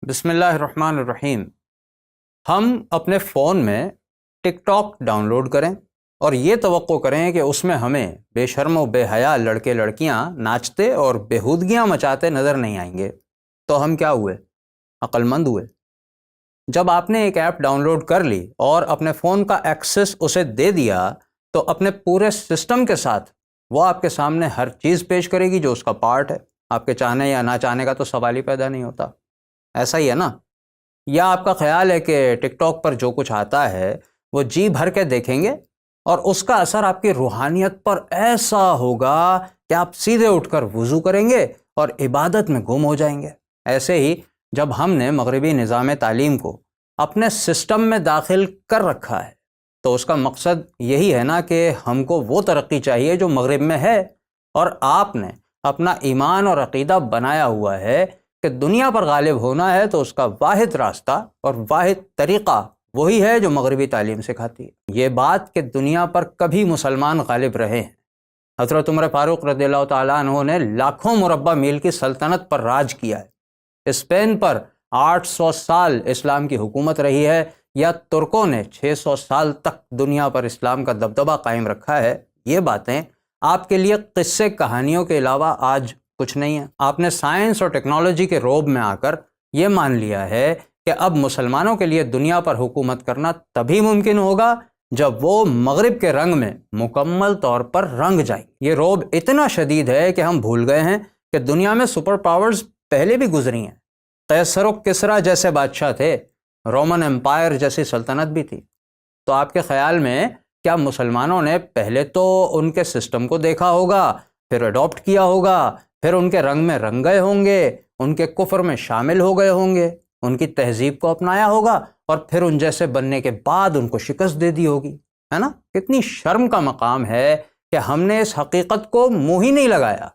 بسم اللہ الرحمن الرحیم۔ ہم اپنے فون میں ٹک ٹاک ڈاؤن لوڈ کریں اور یہ توقع کریں کہ اس میں ہمیں بے شرم و بے حیا لڑکے لڑکیاں ناچتے اور بےہودگیاں مچاتے نظر نہیں آئیں گے تو ہم کیا ہوئے؟ عقل مند ہوئے۔ جب آپ نے ایک ایپ ڈاؤن لوڈ کر لی اور اپنے فون کا ایکسس اسے دے دیا تو اپنے پورے سسٹم کے ساتھ وہ آپ کے سامنے ہر چیز پیش کرے گی جو اس کا پارٹ ہے۔ آپ کے چاہنے یا نہ چاہنے کا تو سوال ہی پیدا نہیں ہوتا۔ ایسا ہی ہے نا؟ یا آپ کا خیال ہے کہ ٹک ٹاک پر جو کچھ آتا ہے وہ جی بھر کے دیکھیں گے اور اس کا اثر آپ کی روحانیت پر ایسا ہوگا کہ آپ سیدھے اٹھ کر وضو کریں گے اور عبادت میں گم ہو جائیں گے؟ ایسے ہی جب ہم نے مغربی نظام تعلیم کو اپنے سسٹم میں داخل کر رکھا ہے تو اس کا مقصد یہی ہے نا کہ ہم کو وہ ترقی چاہیے جو مغرب میں ہے، اور آپ نے اپنا ایمان اور عقیدہ بنایا ہوا ہے کہ دنیا پر غالب ہونا ہے تو اس کا واحد راستہ اور واحد طریقہ وہی ہے جو مغربی تعلیم سکھاتی ہے۔ یہ بات کہ دنیا پر کبھی مسلمان غالب رہے ہیں، حضرت عمر فاروق رضی اللہ تعالیٰ عنہ نے لاکھوں مربع میل کی سلطنت پر راج کیا ہے، اسپین پر 800 سال اسلام کی حکومت رہی ہے، یا ترکوں نے 600 سال تک دنیا پر اسلام کا دبدبہ قائم رکھا ہے۔ یہ باتیں آپ کے لیے قصے کہانیوں کے علاوہ آج کچھ نہیں ہے۔ آپ نے سائنس اور ٹیکنالوجی کے روب میں آ کر یہ مان لیا ہے کہ اب مسلمانوں کے لیے دنیا پر حکومت کرنا تبھی ممکن ہوگا جب وہ مغرب کے رنگ میں مکمل طور پر رنگ جائیں۔ یہ روب اتنا شدید ہے کہ ہم بھول گئے ہیں کہ دنیا میں سپر پاورز پہلے بھی گزری ہیں۔ قیصر و کسریٰ جیسے بادشاہ تھے، رومن امپائر جیسی سلطنت بھی تھی۔ تو آپ کے خیال میں کیا مسلمانوں نے پہلے تو ان کے سسٹم کو دیکھا ہوگا، پھر اڈاپٹ کیا ہوگا، پھر ان کے رنگ میں رنگ گئے ہوں گے، ان کے کفر میں شامل ہو گئے ہوں گے، ان کی تہذیب کو اپنایا ہوگا اور پھر ان جیسے بننے کے بعد ان کو شکست دے دی ہوگی؟ ہے نا؟ کتنی شرم کا مقام ہے کہ ہم نے اس حقیقت کو منہ ہی نہیں لگایا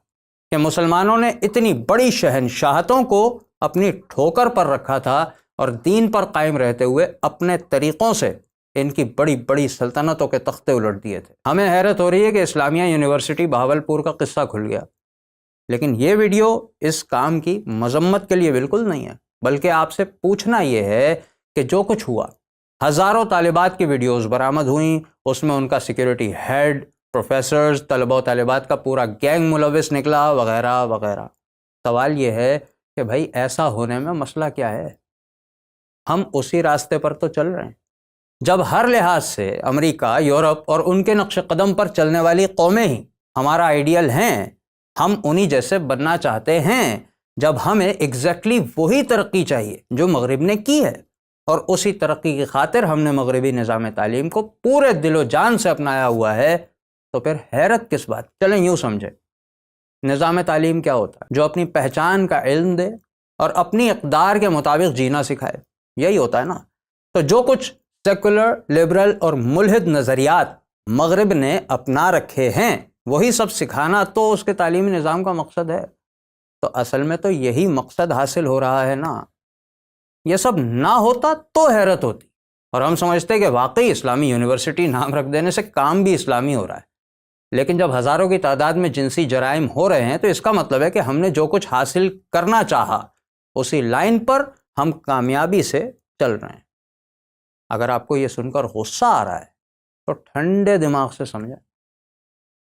کہ مسلمانوں نے اتنی بڑی شہنشاہتوں کو اپنی ٹھوکر پر رکھا تھا اور دین پر قائم رہتے ہوئے اپنے طریقوں سے ان کی بڑی بڑی سلطنتوں کے تختے الٹ دیے تھے۔ ہمیں حیرت ہو رہی ہے کہ اسلامیہ یونیورسٹی بہاولپور کا قصہ کھل گیا، لیکن یہ ویڈیو اس کام کی مذمت کے لیے بالکل نہیں ہے، بلکہ آپ سے پوچھنا یہ ہے کہ جو کچھ ہوا، ہزاروں طالبات کی ویڈیوز برآمد ہوئیں، اس میں ان کا سیکیورٹی ہیڈ، پروفیسرز، طلبہ و طالبات کا پورا گینگ ملوث نکلا، وغیرہ وغیرہ۔ سوال یہ ہے کہ بھائی ایسا ہونے میں مسئلہ کیا ہے؟ ہم اسی راستے پر تو چل رہے ہیں جب ہر لحاظ سے امریکہ، یورپ اور ان کے نقش قدم پر چلنے والی قومیں ہی ہمارا آئیڈیل ہیں، ہم انہی جیسے بننا چاہتے ہیں، جب ہمیں ایگزیکٹلی وہی ترقی چاہیے جو مغرب نے کی ہے، اور اسی ترقی کی خاطر ہم نے مغربی نظام تعلیم کو پورے دل و جان سے اپنایا ہوا ہے، تو پھر حیرت کس بات؟ چلیں یوں سمجھیں، نظام تعلیم کیا ہوتا ہے؟ جو اپنی پہچان کا علم دے اور اپنی اقدار کے مطابق جینا سکھائے، یہی ہوتا ہے نا؟ تو جو کچھ سیکولر، لبرل اور ملحد نظریات مغرب نے اپنا رکھے ہیں وہی سب سکھانا تو اس کے تعلیمی نظام کا مقصد ہے۔ تو اصل میں تو یہی مقصد حاصل ہو رہا ہے نا۔ یہ سب نہ ہوتا تو حیرت ہوتی، اور ہم سمجھتے کہ واقعی اسلامی یونیورسٹی نام رکھ دینے سے کام بھی اسلامی ہو رہا ہے۔ لیکن جب ہزاروں کی تعداد میں جنسی جرائم ہو رہے ہیں تو اس کا مطلب ہے کہ ہم نے جو کچھ حاصل کرنا چاہا اسی لائن پر ہم کامیابی سے چل رہے ہیں۔ اگر آپ کو یہ سن کر غصہ آ رہا ہے تو ٹھنڈے دماغ سے سمجھیں،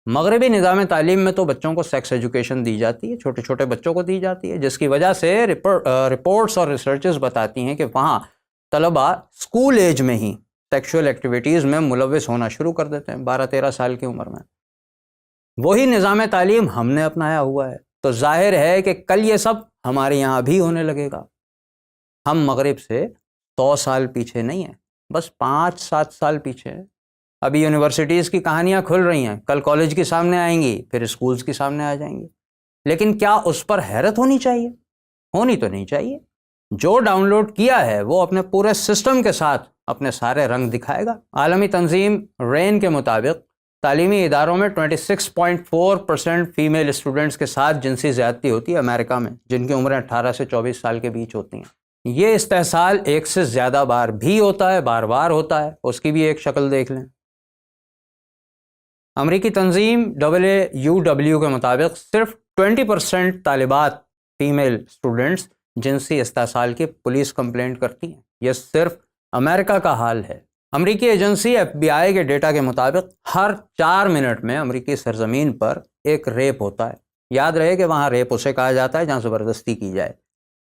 مغربی نظام تعلیم میں تو بچوں کو سیکس ایجوکیشن دی جاتی ہے، چھوٹے چھوٹے بچوں کو دی جاتی ہے، جس کی وجہ سے رپورٹس اور ریسرچز بتاتی ہیں کہ وہاں طلبہ اسکول ایج میں ہی سیکشول ایکٹیویٹیز میں ملوث ہونا شروع کر دیتے ہیں، 12-13 سال کی عمر میں۔ وہی نظام تعلیم ہم نے اپنایا ہوا ہے، تو ظاہر ہے کہ کل یہ سب ہمارے یہاں بھی ہونے لگے گا۔ ہم مغرب سے 100 سال پیچھے نہیں ہیں، بس 5-7 سال پیچھے ہیں۔ ابھی یونیورسٹیز کی کہانیاں کھل رہی ہیں، کل کالج کی سامنے آئیں گی، پھر اسکولز کی سامنے آ جائیں گی، لیکن کیا اس پر حیرت ہونی چاہیے؟ ہونی تو نہیں چاہیے۔ جو ڈاؤن لوڈ کیا ہے وہ اپنے پورے سسٹم کے ساتھ اپنے سارے رنگ دکھائے گا۔ عالمی تنظیم رین کے مطابق تعلیمی اداروں میں 26.4% فیمیل اسٹوڈنٹس کے ساتھ جنسی زیادتی ہوتی ہے امریکہ میں، جن کی عمریں 18 سے 24 سال کے بیچ ہوتی ہیں۔ یہ استحصال ایک سے زیادہ بار بھی ہوتا ہے، بار بار ہوتا ہے، اس کی بھی ایک شکل دیکھ لیں۔ امریکی تنظیم WUW کے مطابق صرف 20% طالبات فیمیل اسٹوڈنٹس جنسی استحصال کی پولیس کمپلینٹ کرتی ہیں۔ یہ صرف امریکہ کا حال ہے۔ امریکی ایجنسی FBI کے ڈیٹا کے مطابق ہر 4 منٹ میں امریکی سرزمین پر ایک ریپ ہوتا ہے۔ یاد رہے کہ وہاں ریپ اسے کہا جاتا ہے جہاں زبردستی کی جائے۔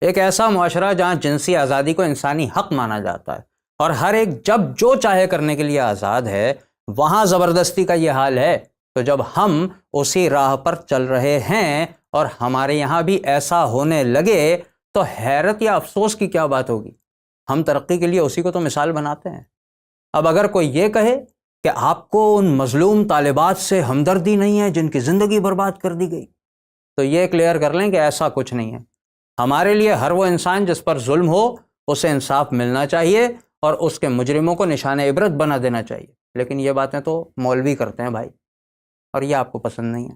ایک ایسا معاشرہ جہاں جنسی آزادی کو انسانی حق مانا جاتا ہے اور ہر ایک جب جو چاہے کرنے کے لیے آزاد ہے، وہاں زبردستی کا یہ حال ہے۔ تو جب ہم اسی راہ پر چل رہے ہیں اور ہمارے یہاں بھی ایسا ہونے لگے تو حیرت یا افسوس کی کیا بات ہوگی؟ ہم ترقی کے لیے اسی کو تو مثال بناتے ہیں۔ اب اگر کوئی یہ کہے کہ آپ کو ان مظلوم طالبات سے ہمدردی نہیں ہے جن کی زندگی برباد کر دی گئی، تو یہ کلیئر کر لیں کہ ایسا کچھ نہیں ہے۔ ہمارے لیے ہر وہ انسان جس پر ظلم ہو اسے انصاف ملنا چاہیے اور اس کے مجرموں کو نشان عبرت بنا دینا چاہیے۔ لیکن یہ باتیں تو مولوی کرتے ہیں بھائی، اور یہ آپ کو پسند نہیں ہے۔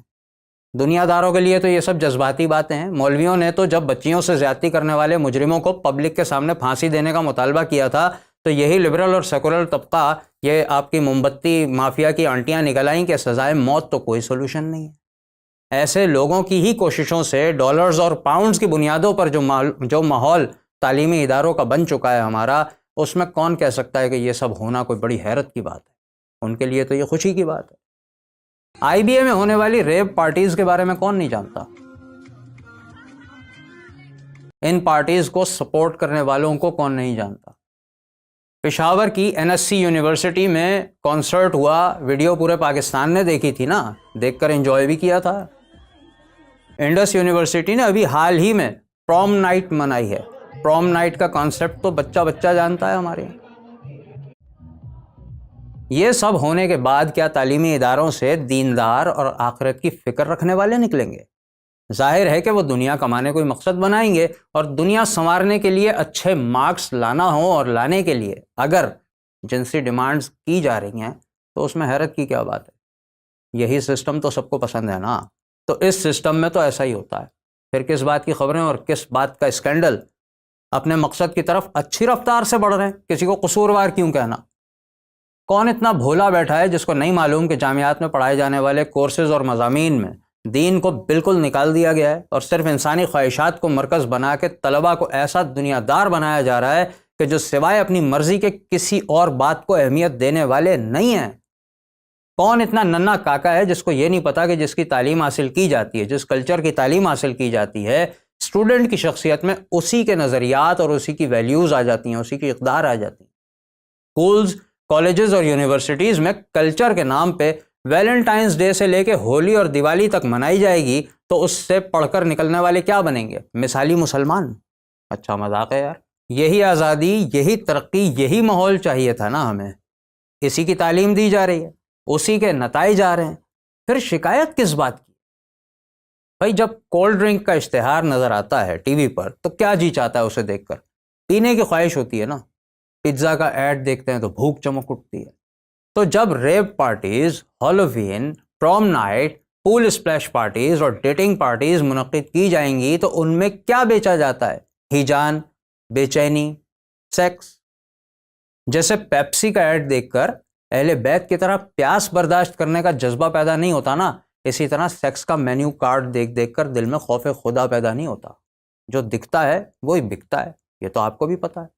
دنیا داروں کے لیے تو یہ سب جذباتی باتیں ہیں۔ مولویوں نے تو جب بچیوں سے زیادتی کرنے والے مجرموں کو پبلک کے سامنے پھانسی دینے کا مطالبہ کیا تھا تو یہی لبرل اور سیکولر طبقہ، یہ آپ کی موم بتی مافیا کی آنٹیاں نکل آئیں کہ سزائے موت تو کوئی سولوشن نہیں ہے۔ ایسے لوگوں کی ہی کوششوں سے ڈالرز اور پاؤنڈز کی بنیادوں پر جو ماحول تعلیمی اداروں کا بن چکا ہے ہمارا، اس میں کون کہہ سکتا ہے کہ یہ سب ہونا کوئی بڑی حیرت کی بات ہے؟ ان کے لیے تو یہ خوشی کی بات ہے۔ IBA میں ہونے والی ریپ پارٹیز کے بارے میں کون نہیں جانتا؟ ان پارٹیز کو سپورٹ کرنے والوں کو کون نہیں جانتا؟ پشاور کی NSC یونیورسٹی میں کانسرٹ ہوا، ویڈیو پورے پاکستان نے دیکھی تھی نا، دیکھ کر انجوائے بھی کیا تھا۔ انڈس یونیورسٹی نے ابھی حال ہی میں پروم نائٹ منائی ہے۔ پروم نائٹ کا کانسیپٹ تو بچہ بچہ جانتا ہے ہمارے یہاں۔ یہ سب ہونے کے بعد کیا تعلیمی اداروں سے دیندار اور آخرت کی فکر رکھنے والے نکلیں گے؟ ظاہر ہے کہ وہ دنیا کمانے کوئی مقصد بنائیں گے، اور دنیا سنوارنے کے لیے اچھے مارکس لانا ہو اور لانے کے لیے اگر جنسی ڈیمانڈز کی جا رہی ہیں تو اس میں حیرت کی کیا بات ہے؟ یہی سسٹم تو سب کو پسند ہے نا، تو اس سسٹم میں تو ایسا ہی ہوتا ہے۔ پھر کس بات کی خبریں اور کس بات کا اسکینڈل؟ اپنے مقصد کی طرف اچھی رفتار سے بڑھ رہے ہیں، کسی کو قصوروار کیوں کہنا؟ کون اتنا بھولا بیٹھا ہے جس کو نہیں معلوم کہ جامعات میں پڑھائے جانے والے کورسز اور مضامین میں دین کو بالکل نکال دیا گیا ہے اور صرف انسانی خواہشات کو مرکز بنا کے طلبہ کو ایسا دنیا دار بنایا جا رہا ہے کہ جو سوائے اپنی مرضی کے کسی اور بات کو اہمیت دینے والے نہیں ہیں؟ کون اتنا ننھا کاکا ہے جس کو یہ نہیں پتا کہ جس کی تعلیم حاصل کی جاتی ہے، جس کلچر کی تعلیم حاصل کی جاتی ہے، اسٹوڈنٹ کی شخصیت میں اسی کے نظریات اور اسی کی ویلیوز آ جاتی ہیں، اسی کی اقدار آ جاتی ہیں۔ اسکولز، کالجز اور یونیورسٹیز میں کلچر کے نام پہ ویلنٹائنز ڈے سے لے کے ہولی اور دیوالی تک منائی جائے گی تو اس سے پڑھ کر نکلنے والے کیا بنیں گے؟ مثالی مسلمان؟ اچھا مذاق ہے یار۔ یہی آزادی، یہی ترقی، یہی ماحول چاہیے تھا نا ہمیں۔ اسی کی تعلیم دی جا رہی ہے، اسی کے نتائج آ رہے ہیں، پھر شکایت کس بات کی؟ بھائی جب کولڈ ڈرنک کا اشتہار نظر آتا ہے ٹی وی پر تو کیا جی چاہتا ہے اسے دیکھ کر؟ پینے کی خواہش ہوتی ہے نا۔ پیزا کا ایڈ دیکھتے ہیں تو بھوک چمک اٹھتی ہے۔ تو جب rap parties, Halloween, prom night, pool splash parties اور ڈیٹنگ پارٹیز منعقد کی جائیں گی تو ان میں کیا بیچا جاتا ہے؟ ہیجان، بے چینی، سیکس۔ جیسے پیپسی کا ایڈ دیکھ کر اہل بیت کی طرح پیاس برداشت کرنے کا جذبہ پیدا نہیں ہوتا نا، اسی طرح سیکس کا مینیو کارڈ دیکھ دیکھ کر دل میں خوف خدا پیدا نہیں ہوتا۔ جو دکھتا ہے وہی بکتا ہے، یہ تو آپ کو بھی پتا ہے۔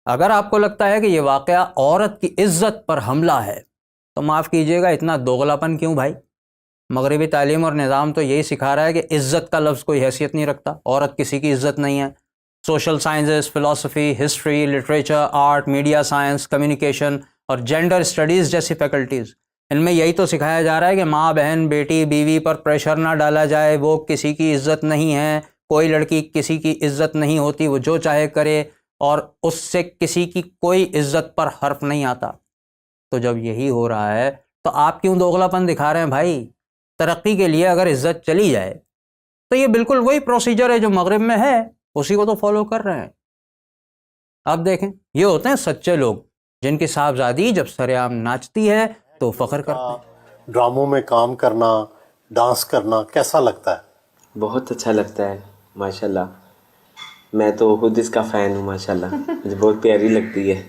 اگر آپ کو لگتا ہے کہ یہ واقعہ عورت کی عزت پر حملہ ہے تو معاف کیجیے گا، اتنا دوغلاپن کیوں بھائی؟ مغربی تعلیم اور نظام تو یہی سکھا رہا ہے کہ عزت کا لفظ کوئی حیثیت نہیں رکھتا، عورت کسی کی عزت نہیں ہے۔ سوشل سائنسز، فلسفی، history, literature, art, media science, communication اور جینڈر اسٹڈیز جیسی فیکلٹیز، ان میں یہی تو سکھایا جا رہا ہے کہ ماں، بہن، بیٹی، بیوی پر پریشر نہ ڈالا جائے، وہ کسی کی عزت نہیں ہے، کوئی لڑکی کسی کی عزت نہیں ہوتی، وہ جو چاہے کرے اور اس سے کسی کی کوئی عزت پر حرف نہیں آتا۔ تو جب یہی ہو رہا ہے تو آپ کیوں دوغلاپن دکھا رہے ہیں بھائی؟ ترقی کے لیے اگر عزت چلی جائے تو یہ بالکل وہی پروسیجر ہے جو مغرب میں ہے، اسی کو تو فالو کر رہے ہیں۔ اب دیکھیں، یہ ہوتے ہیں سچے لوگ جن کی صاحبزادی جب سر عام ناچتی ہے تو فخر کرتے ہیں۔ ڈراموں میں کام کرنا، ڈانس کرنا کیسا لگتا ہے؟ بہت اچھا لگتا ہے ماشاءاللہ، میں تو خود اس کا فین ہوں ماشاءاللہ، مجھے بہت پیاری لگتی ہے۔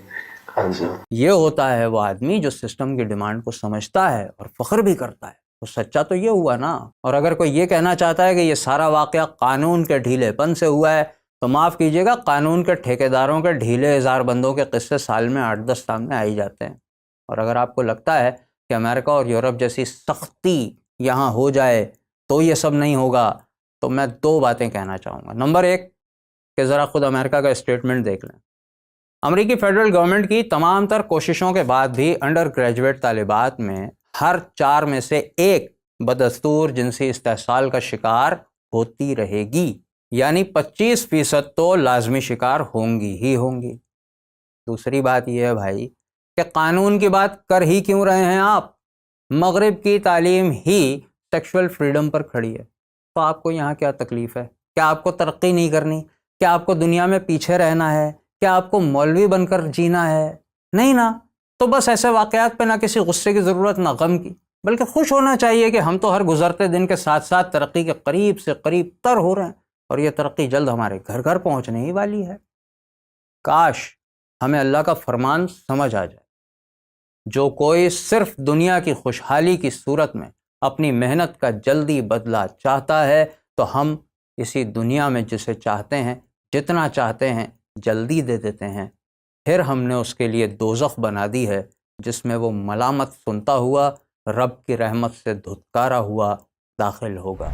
ہاں جی، یہ ہوتا ہے وہ آدمی جو سسٹم کی ڈیمانڈ کو سمجھتا ہے اور فخر بھی کرتا ہے، تو سچا تو یہ ہوا نا۔ اور اگر کوئی یہ کہنا چاہتا ہے کہ یہ سارا واقعہ قانون کے ڈھیلے پن سے ہوا ہے تو معاف کیجیے گا، قانون کے ٹھیکیداروں کے ڈھیلے ہزار بندوں کے قصے سال میں 8-10 سامنے آ ہی جاتے ہیں۔ اور اگر آپ کو لگتا ہے کہ امریکہ اور یورپ جیسی سختی یہاں ہو جائے تو یہ سب نہیں ہوگا، تو میں 2 باتیں کہنا چاہوں گا۔ نمبر 1 کہ ذرا خود امریکہ کا اسٹیٹمنٹ دیکھ لیں۔ امریکی فیڈرل گورنمنٹ کی تمام تر کوششوں کے بعد بھی انڈر گریجویٹ طالبات میں ہر 4 میں سے 1 بدستور جنسی استحصال کا شکار ہوتی رہے گی، یعنی 25% تو لازمی شکار ہوں گی۔ دوسری بات یہ ہے بھائی کہ قانون کی بات کر ہی کیوں رہے ہیں آپ؟ مغرب کی تعلیم ہی سیکشول فریڈم پر کھڑی ہے، تو آپ کو یہاں کیا تکلیف ہے؟ کیا آپ کو ترقی نہیں کرنی؟ کیا آپ کو دنیا میں پیچھے رہنا ہے؟ کیا آپ کو مولوی بن کر جینا ہے؟ نہیں نا۔ تو بس ایسے واقعات پہ نہ کسی غصے کی ضرورت نہ غم کی، بلکہ خوش ہونا چاہیے کہ ہم تو ہر گزرتے دن کے ساتھ ساتھ ترقی کے قریب سے قریب تر ہو رہے ہیں، اور یہ ترقی جلد ہمارے گھر گھر پہنچنے ہی والی ہے۔ کاش ہمیں اللہ کا فرمان سمجھ آ جائے، جو کوئی صرف دنیا کی خوشحالی کی صورت میں اپنی محنت کا جلدی بدلہ چاہتا ہے، تو ہم اسی دنیا میں جسے چاہتے ہیں، جتنا چاہتے ہیں، جلدی دے دیتے ہیں۔ پھر ہم نے اس کے لیے دوزخ بنا دی ہے، جس میں وہ ملامت سنتا ہوا، رب کی رحمت سے دھتکارا ہوا داخل ہوگا۔